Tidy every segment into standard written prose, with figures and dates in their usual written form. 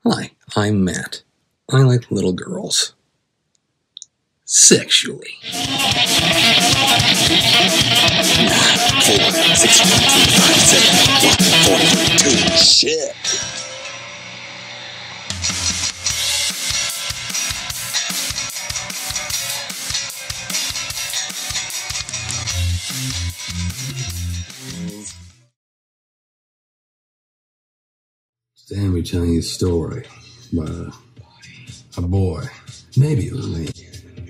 Hi, I'm Matt. I like little girls. Sexually. 4, 6, 1, 2, 5, 7, 1, 4, 2. Shit. Today I'm telling you a story about a boy. Maybe it was me.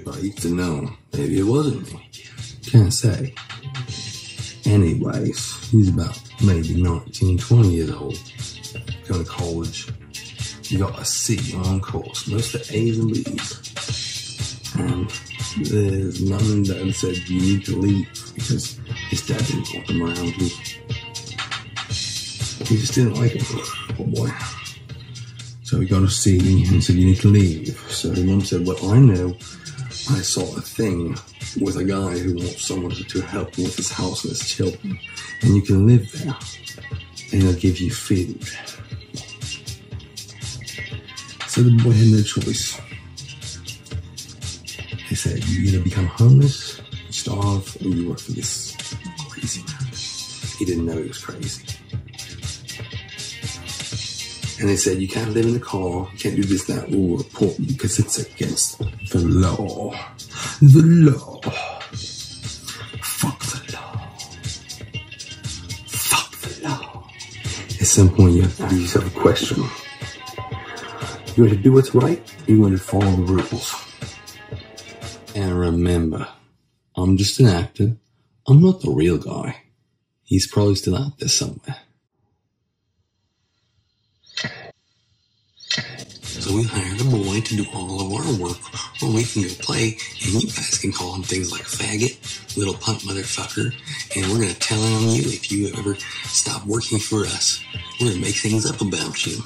I used to know. Maybe it wasn't me. Can't say. Anyways, he's about maybe 19, 20 years old. Going to college. He got a C on course. Most of the A's and B's. And his mum and dad said, you need to leave, because his dad didn't want him around. He just didn't like him, poor boy. So he got a C and said, you need to leave. So his mum said, well, I know. I saw a thing with a guy who wants someone to help him with his house and his children. And you can live there. And he'll give you food. So the boy had no choice. They said, you either become homeless, starve, or you work for this crazy man. He didn't know he was crazy. And they said, you can't live in the car, you can't do this, that, we'll report you because it's against the law. The law. Fuck the law. Fuck the law. At some point, you have to ask yourself a question. You're going to do what's right, you're going to follow the rules. And remember, I'm just an actor. I'm not the real guy. He's probably still out there somewhere. So we hired a boy to do all of our work, or we can go play, and you guys can call him things like faggot, little punk motherfucker, and we're going to tell on you if you ever stop working for us. We're going to make things up about you.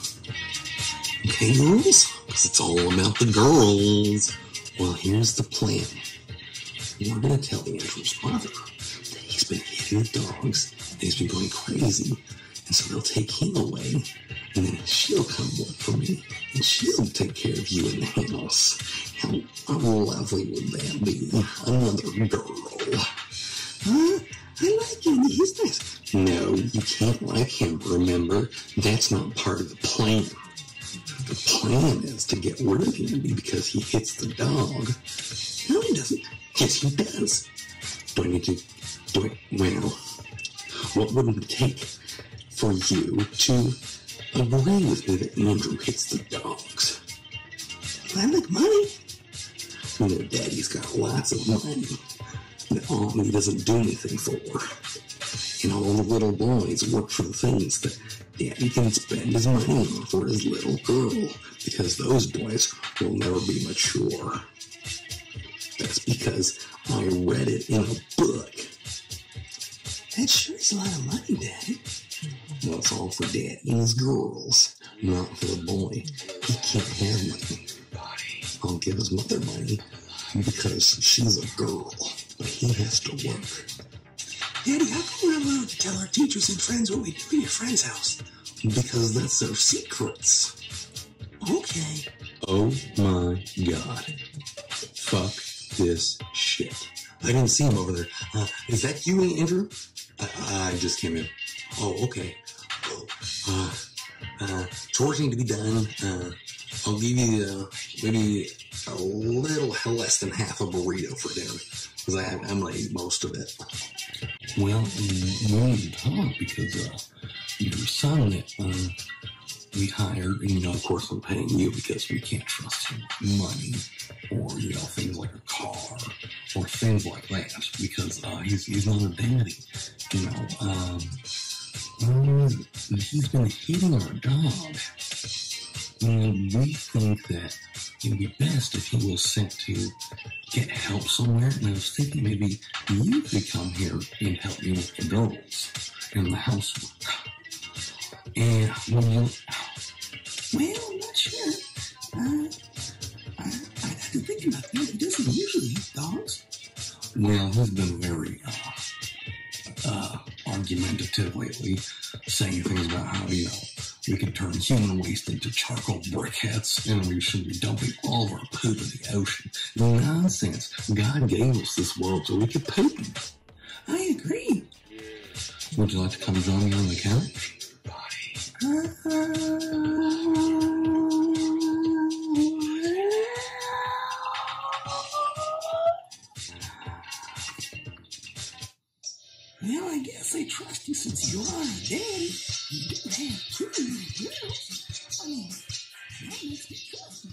Okay, girls? Because it's all about the girls. Well, here's the plan. We're going to tell Andrew's mother that he's been hitting the dogs, and he's been going crazy, And so they'll take him away, and then she'll come look for me, and she'll take care of you in the house. How lovely would that be? Another girl. Huh? I like him. He's nice. No, you can't like him, remember? That's not part of the plan. The plan is to get rid of him because he hits the dog. No, he doesn't. Yes, he does. Do I need to do it? Well, what would it take for you to agree with me that Andrew hits the dogs? I like money. You know, Daddy's got lots of money that Mommy doesn't do anything for. And all the little boys work for the things that Daddy can spend his money on for his little girl, because those boys will never be mature. That's because I read it in a book. That sure is a lot of money, Daddy. Well, it's all for Daddy and his girls, not for the boy. He can't have money. I'll give his mother money because she's a girl, but he has to work. Daddy, how come we're allowed to tell our teachers and friends what we do in your friend's house? Because that's their secrets. Okay. Oh my God. Fuck this shit. I didn't see him over there. Is that you, Andrew? I just came in. Oh, okay. Chores need to be done. I'll give you maybe a little less than half a burrito for dinner, because I'm gonna eat most of it. Well, we need to talk because your son that we hired, and of course I'm paying you because we can't trust him with money or things like a car or things like that, because he's not a daddy. He's been hitting our dog. And we think that it would be best if he was sent to get help somewhere. And I was thinking maybe you could come here and help me with the girls and the housework. And well, I'm not sure. I had to think about that. He doesn't usually eat dogs. Well, he's been very argumentative lately, saying things about how, we can turn human waste into charcoal briquettes, and we should be dumping all of our poop in the ocean. Nonsense. God gave us this world so we could poop in it. I agree. Would you like to come join me on the couch? Well, I guess I trust you since you are a daddy. You do have two girls. I mean, that makes me trust you.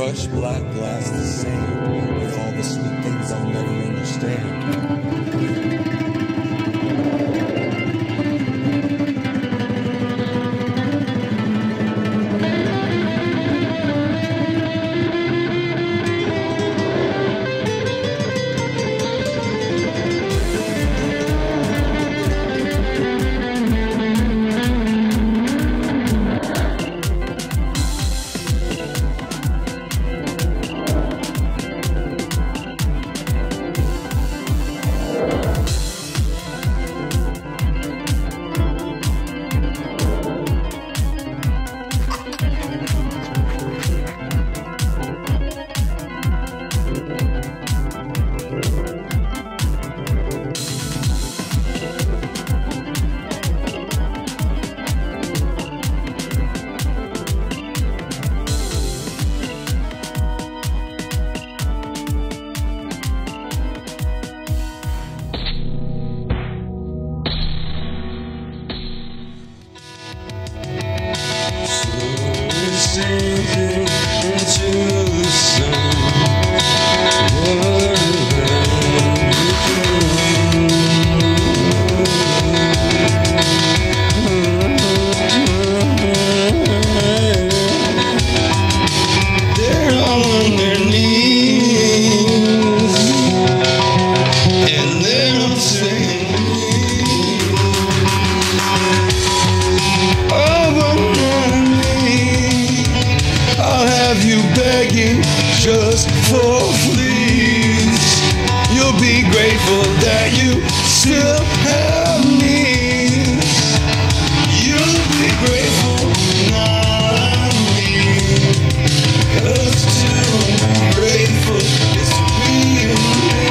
crushed black glass the same, with all the sweet things I'll never understand. Just for fleas, you'll be grateful that you still have me. You'll be grateful, not me. 'Cause to be grateful is to be in me.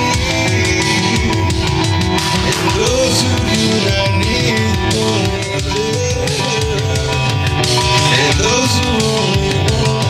And those who do not need won't live. And those who only want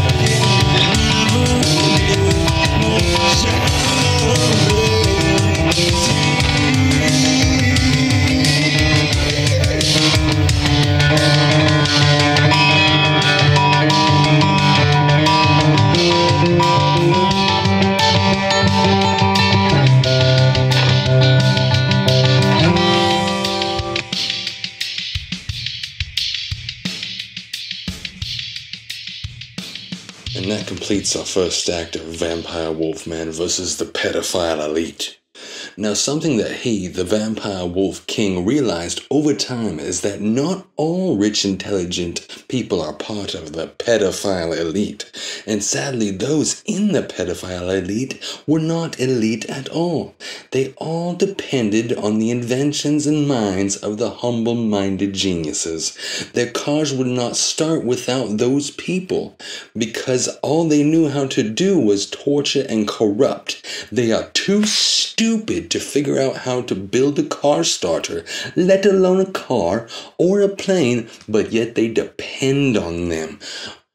And that completes our first act of Vampire Wolfman versus the pedophile elite. Now, something that he, the Vampire Wolf King, realized over time is that not all rich, intelligent people are part of the pedophile elite. And sadly, those in the pedophile elite were not elite at all. They all depended on the inventions and minds of the humble-minded geniuses. Their cars would not start without those people, because all they knew how to do was torture and corrupt. They are too stupid to figure out how to build a car starter, let alone a car or a plane, but yet they depend on them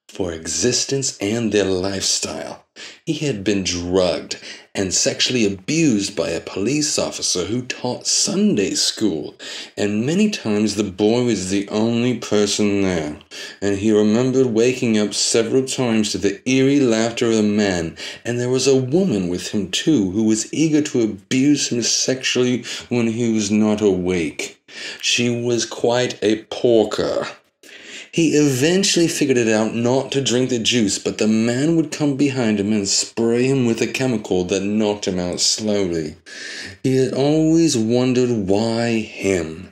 for existence and their lifestyle. He had been drugged and sexually abused by a police officer who taught Sunday school, and many times the boy was the only person there, and he remembered waking up several times to the eerie laughter of a man, and there was a woman with him too who was eager to abuse him sexually when he was not awake. She was quite a porker. He eventually figured it out not to drink the juice, but the man would come behind him and spray him with a chemical that knocked him out slowly. He had always wondered why him.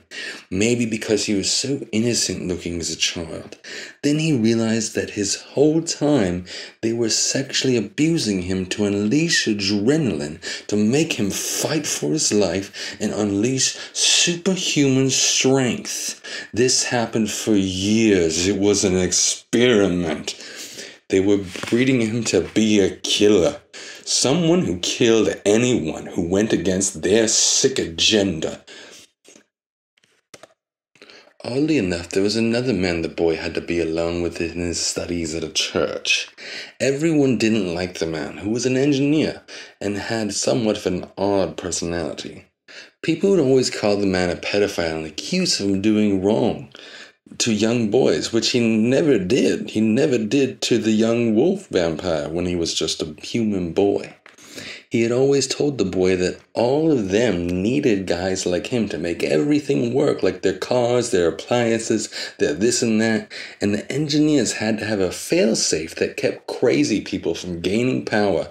Maybe because he was so innocent looking as a child. Then he realized that his whole time they were sexually abusing him to unleash adrenaline, to make him fight for his life and unleash superhuman strength. This happened for years. It was an experiment. They were breeding him to be a killer. Someone who killed anyone who went against their sick agenda. Oddly enough, there was another man the boy had to be alone with in his studies at a church. Everyone didn't like the man, who was an engineer and had somewhat of an odd personality. People would always call the man a pedophile and accuse him of doing wrong. to young boys, which he never did. He never did to the young wolf vampire when he was just a human boy. He had always told the boy that all of them needed guys like him to make everything work, like their cars, their appliances, their this and that. And the engineers had to have a failsafe that kept crazy people from gaining power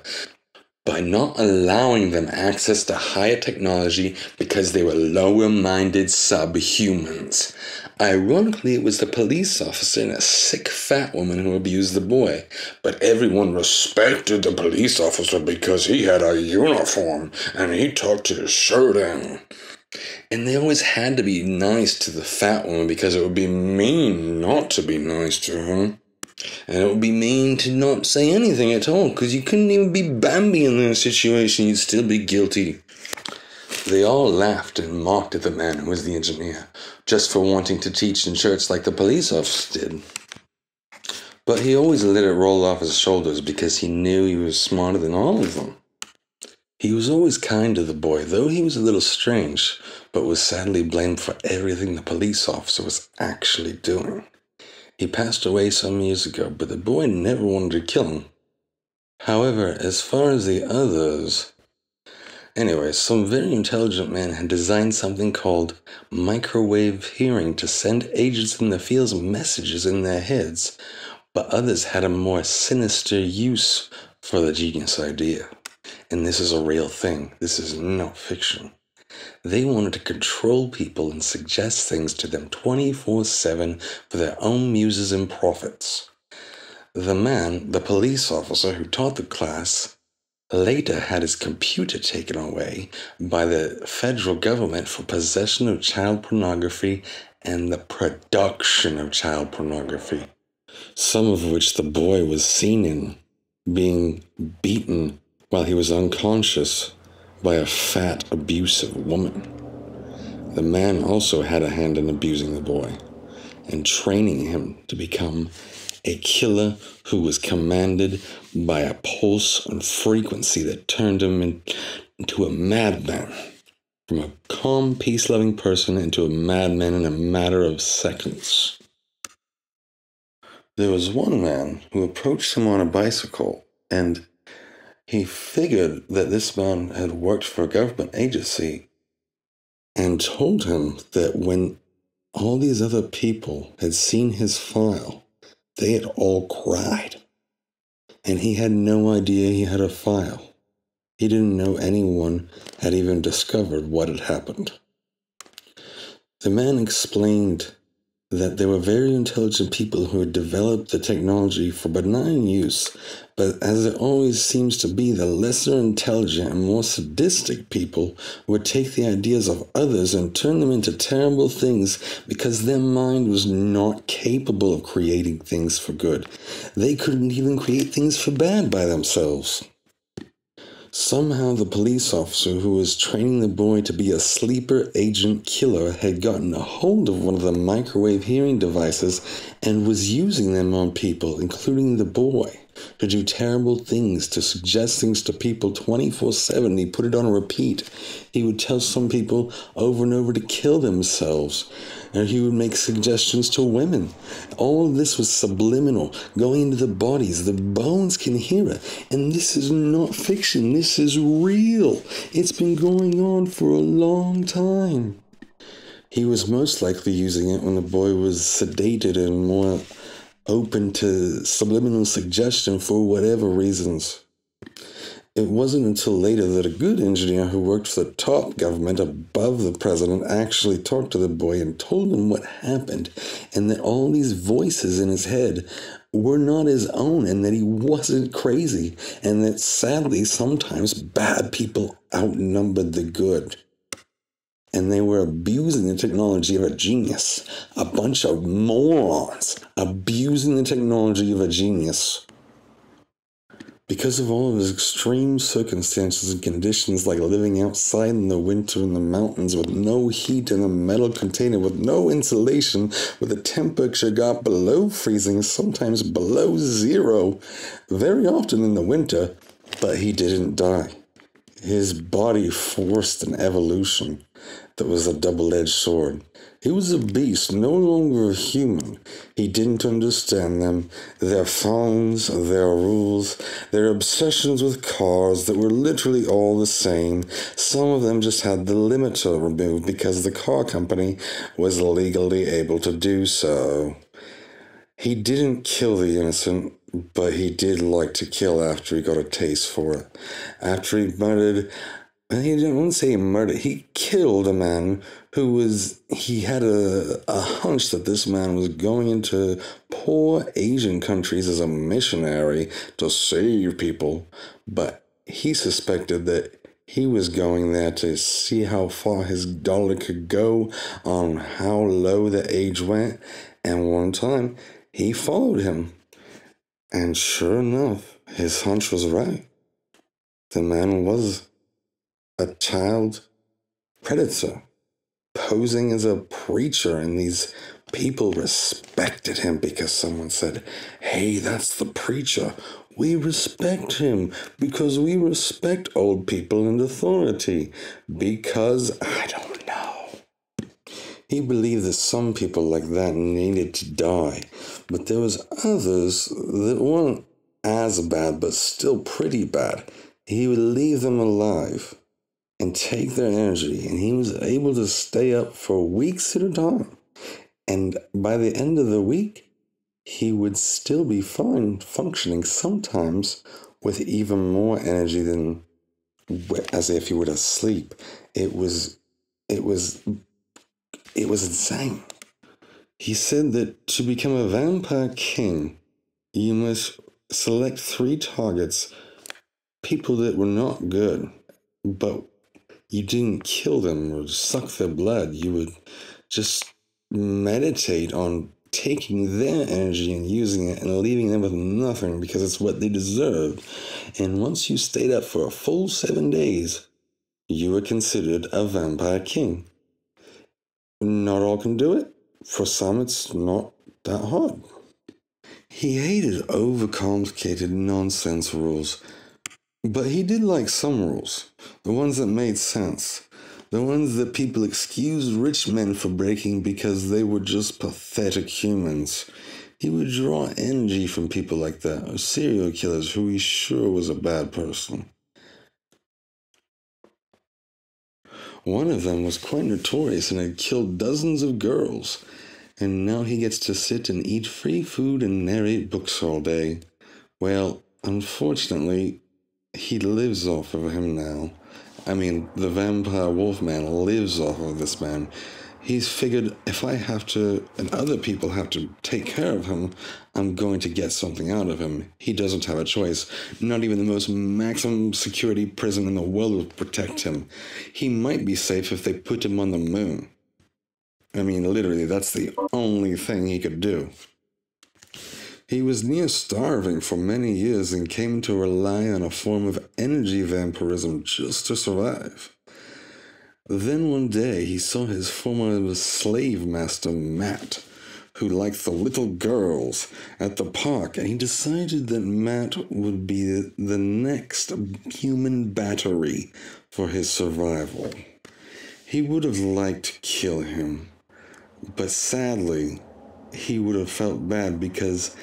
by not allowing them access to higher technology because they were lower-minded subhumans. Ironically, it was the police officer and a sick fat woman who abused the boy. But everyone respected the police officer because he had a uniform and he tucked his shirt in. And they always had to be nice to the fat woman because it would be mean not to be nice to her. And it would be mean to not say anything at all, because you couldn't even be Bambi in that situation, you'd still be guilty. They all laughed and mocked at the man who was the engineer, just for wanting to teach in church like the police officer did. But he always let it roll off his shoulders because he knew he was smarter than all of them. He was always kind to the boy, though he was a little strange, but was sadly blamed for everything the police officer was actually doing. He passed away some years ago, but the boy never wanted to kill him. However, as far as the others... Anyway, some very intelligent man had designed something called microwave hearing to send agents in the fields messages in their heads, but others had a more sinister use for the genius idea. And this is a real thing. This is not fiction. They wanted to control people and suggest things to them 24/7 for their own muses and profits. The man, the police officer who taught the class, later had his computer taken away by the federal government for possession of child pornography and the production of child pornography, some of which the boy was seen in, being beaten while he was unconscious by a fat, abusive woman. The man also had a hand in abusing the boy and training him to become a killer who was commanded by a pulse and frequency that turned him into a madman, from a calm, peace-loving person into a madman in a matter of seconds. There was one man who approached him on a bicycle, and he figured that this man had worked for a government agency and told him that when all these other people had seen his file, they had all cried. And he had no idea he had a file. He didn't know anyone had even discovered what had happened. The man explained that there were very intelligent people who had developed the technology for benign use, but as it always seems to be, the lesser intelligent and more sadistic people would take the ideas of others and turn them into terrible things because their mind was not capable of creating things for good. They couldn't even create things for bad by themselves. Somehow the police officer who was training the boy to be a sleeper agent killer had gotten a hold of one of the microwave hearing devices and was using them on people, including the boy, to do terrible things, to suggest things to people 24/7. He put it on repeat. He would tell some people over and over to kill themselves. And he would make suggestions to women. All of this was subliminal, going into the bodies. The bones can hear it. And this is not fiction. This is real. It's been going on for a long time. He was most likely using it when the boy was sedated and more open to subliminal suggestion for whatever reasons. It wasn't until later that a good engineer who worked for the top government above the president actually talked to the boy and told him what happened, and that all these voices in his head were not his own, and that he wasn't crazy, and that sadly sometimes bad people outnumbered the good. And they were abusing the technology of a genius. A bunch of morons abusing the technology of a genius. Because of all of his extreme circumstances and conditions, like living outside in the winter in the mountains with no heat in a metal container with no insulation, with the temperature got below freezing, sometimes below zero, very often in the winter, but he didn't die. His body forced an evolution that was a double-edged sword. He was a beast, no longer a human. He didn't understand them, their phones, their rules, their obsessions with cars that were literally all the same. Some of them just had the limiter removed because the car company was legally able to do so. He didn't kill the innocent, but he did like to kill after he got a taste for it. After he murdered... And he didn't say he murdered, he killed a man he had a hunch that this man was going into poor Asian countries as a missionary to save people. But he suspected that he was going there to see how far his dollar could go, on how low the age went. And one time, he followed him. And sure enough, his hunch was right. The man was a child predator posing as a preacher, and these people respected him because someone said, "Hey, that's the preacher. We respect him because we respect old people and authority." Because, I don't know. He believed that some people like that needed to die, but there was others that weren't as bad but still pretty bad. He would leave them alive and take their energy, and he was able to stay up for weeks at a time. And by the end of the week, he would still be fine, functioning sometimes with even more energy than as if he were asleep. It was insane. He said that to become a vampire king, you must select 3 targets, people that were not good, but you didn't kill them or suck their blood. You would just meditate on taking their energy and using it and leaving them with nothing because it's what they deserved. And once you stayed up for a full 7 days, you were considered a vampire king. Not all can do it. For some, it's not that hard. He hated overcomplicated nonsense rules. But he did like some rules, the ones that made sense, the ones that people excused rich men for breaking because they were just pathetic humans. He would draw energy from people like that, or serial killers who he sure was a bad person. One of them was quite notorious and had killed dozens of girls, and now he gets to sit and eat free food and narrate books all day. Well, unfortunately, he lives off of him now. I mean, the vampire Wolfman lives off of this man. He's figured if I have to, and other people have to take care of him, I'm going to get something out of him. He doesn't have a choice. Not even the most maximum security prison in the world will protect him. He might be safe if they put him on the moon. I mean, literally, that's the only thing he could do. He was near starving for many years and came to rely on a form of energy vampirism just to survive. Then one day he saw his former slave master, Matt, who liked the little girls at the park, and he decided that Matt would be the next human battery for his survival. He would have liked to kill him, but sadly, he would have felt bad because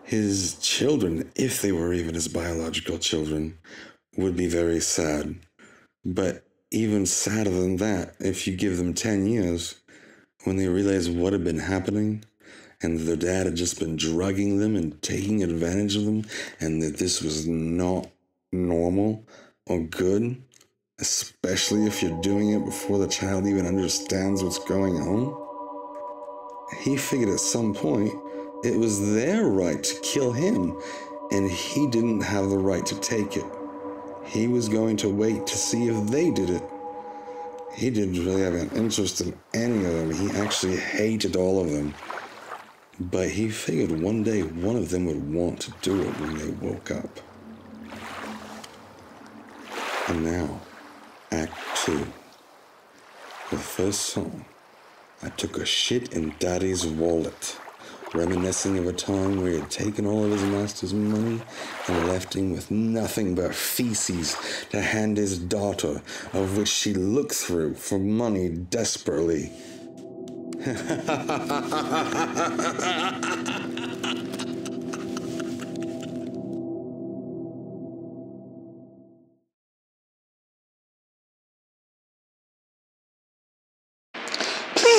his children, if they were even his biological children, would be very sad. But even sadder than that, if you give them 10 years, when they realize what had been happening, and their dad had just been drugging them and taking advantage of them, and that this was not normal or good, especially if you're doing it before the child even understands what's going on. He figured at some point it was their right to kill him, and he didn't have the right to take it. He was going to wait to see if they did it. He didn't really have an interest in any of them. He actually hated all of them. But he figured one day one of them would want to do it when they woke up. And now, Act 2. The first song. I took a shit in Daddy's wallet, reminiscing of a time where he had taken all of his master's money and left him with nothing but feces to hand his daughter, of which she looked through for money desperately. Please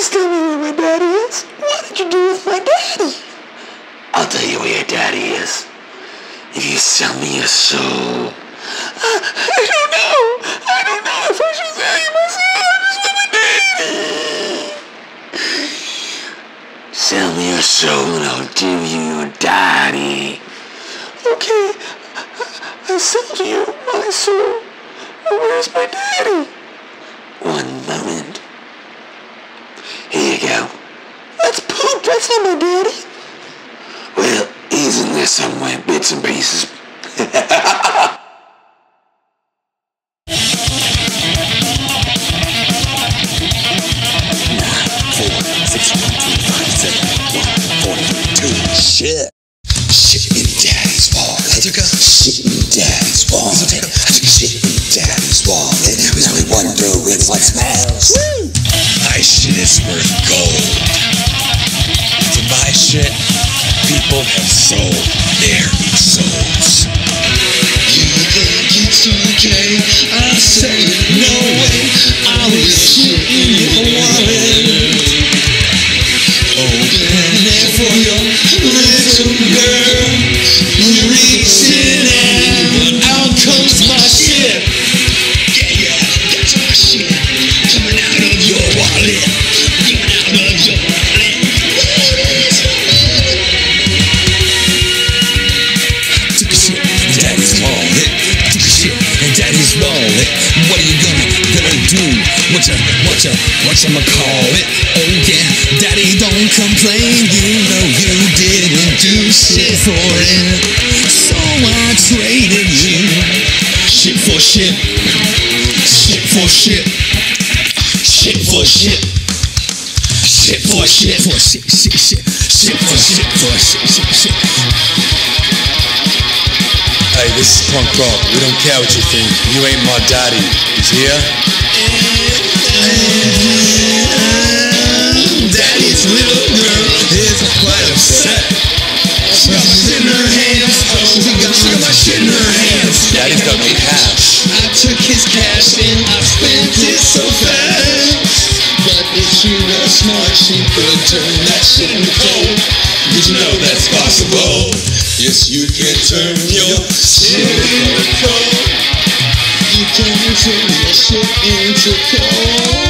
tell me where my daddy is. What did you do with my daddy? I'll tell you where your daddy is. If you sell me your soul. I don't know. I don't know if I should sell you my soul. I just want my daddy. Sell me your soul and I'll give you your daddy. Okay. I'll sell you my soul. Where's my daddy? One moment. Here you go. That's poop. That's not my daddy. Well, he's in there somewhere, bits and pieces. 142. Shit. Shit in daddy's wallet. Shit in daddy's wallet. Shit in daddy's wallet. There's only one door with what smells. My shit is worth gold. For my shit, people have sold their souls. You think it's okay? I say no way. I was shit in your wallet. Open it for your little girl. You reach in and out comes my shit. Yeah, that's my shit. Coming out of your wallet. Coming out of your wallet. Took a shit in daddy's wallet. Took a shit in daddy's wallet. What are you gonna do? What'ma call it? Oh yeah, daddy don't complain. You know you didn't do shit for it. So I traded you. Shit for shit. Shit for shit. Shit for shit. Shit for shit. For shit, shit, shit. Shit for shit. For shit, shit, shit. Hey, this is punk rock. We don't care what you think. You ain't my daddy. He's here. Daddy's little girl is quite upset. She got my shit in her hands. She got my shit in her hands. Daddy's got no cash. I took his cash and I spent it so fast. But if she was smart, she could turn that shit into cold. Did you know that's possible? Yes, you can turn your shit into cold. You can turn your shit into cold.